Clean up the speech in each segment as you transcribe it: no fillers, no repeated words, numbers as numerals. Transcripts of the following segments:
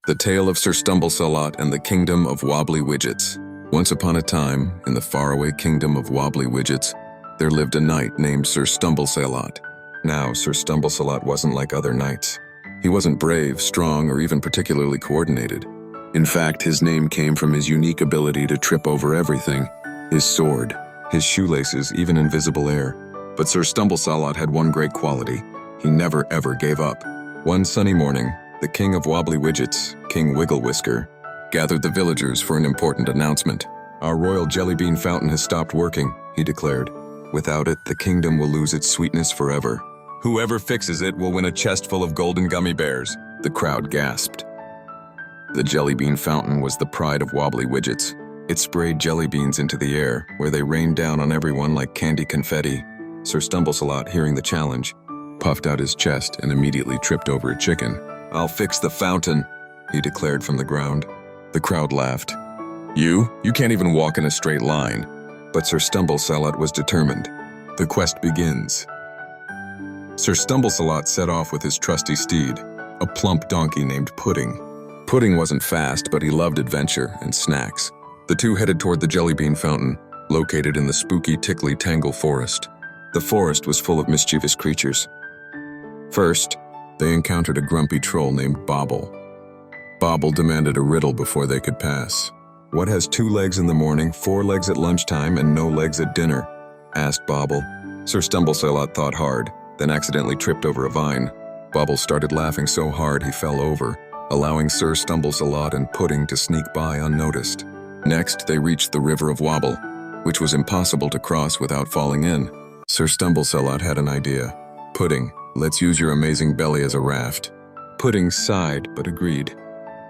The Tale of Sir Stumblesalot and the Kingdom of Wobbly Widgets. Once upon a time, in the faraway Kingdom of Wobbly Widgets, there lived a knight named Sir Stumblesalot. Now, Sir Stumblesalot wasn't like other knights. He wasn't brave, strong, or even particularly coordinated. In fact, his name came from his unique ability to trip over everything: his sword, his shoelaces, even invisible air. But Sir Stumblesalot had one great quality: he never ever gave up. One sunny morning, the King of Wobbly Widgets, King Wiggle-Whisker, gathered the villagers for an important announcement. "Our royal Jellybean Fountain has stopped working," he declared. "Without it, the kingdom will lose its sweetness forever. Whoever fixes it will win a chest full of golden gummy bears." The crowd gasped. The Jellybean Fountain was the pride of Wobbly Widgets. It sprayed jelly beans into the air, where they rained down on everyone like candy confetti. Sir Stumblesalot, hearing the challenge, puffed out his chest and immediately tripped over a chicken. "I'll fix the fountain," he declared from the ground. The crowd laughed. You can't even walk in a straight line." But Sir Stumblesalot was determined. The quest begins. Sir Stumblesalot set off with his trusty steed, a plump donkey named Pudding. Pudding wasn't fast, but he loved adventure and snacks. The two headed toward the Jellybean Fountain, located in the spooky Tickly Tangle Forest. The forest was full of mischievous creatures. First, they encountered a grumpy troll named Bobble. Bobble demanded a riddle before they could pass. "What has 2 legs in the morning, 4 legs at lunchtime, and no legs at dinner?" asked Bobble. Sir Stumblesalot thought hard, then accidentally tripped over a vine. Bobble started laughing so hard he fell over, allowing Sir Stumblesalot and Pudding to sneak by unnoticed. Next, they reached the River of Wobble, which was impossible to cross without falling in. Sir Stumblesalot had an idea. "Pudding, let's use your amazing belly as a raft." Pudding sighed but agreed.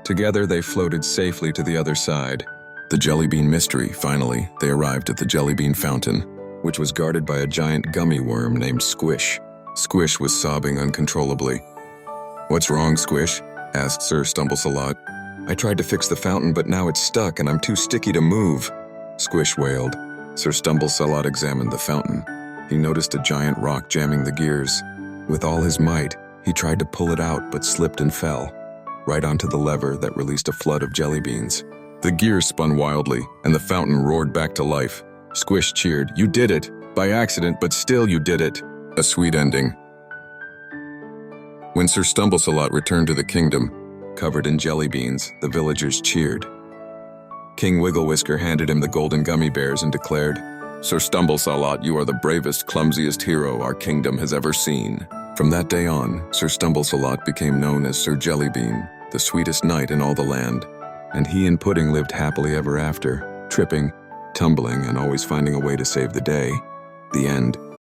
Together they floated safely to the other side. The Jellybean mystery, finally, they arrived at the Jellybean Fountain, which was guarded by a giant gummy worm named Squish. Squish was sobbing uncontrollably. "What's wrong, Squish?" asked Sir Stumblesalot. "I tried to fix the fountain, but now it's stuck and I'm too sticky to move," Squish wailed. Sir Stumblesalot examined the fountain. He noticed a giant rock jamming the gears. With all his might, he tried to pull it out but slipped and fell, right onto the lever that released a flood of jelly beans. The gears spun wildly, and the fountain roared back to life. Squish cheered. "You did it! By accident, but still you did it!" A sweet ending. When Sir Stumblesalot returned to the kingdom, covered in jelly beans, the villagers cheered. King Wiggle-Whisker handed him the golden gummy bears and declared, "Sir Stumblesalot, you are the bravest, clumsiest hero our kingdom has ever seen." From that day on, Sir Stumblesalot became known as Sir Jellybean, the sweetest knight in all the land, and he and Pudding lived happily ever after, tripping, tumbling, and always finding a way to save the day. The end.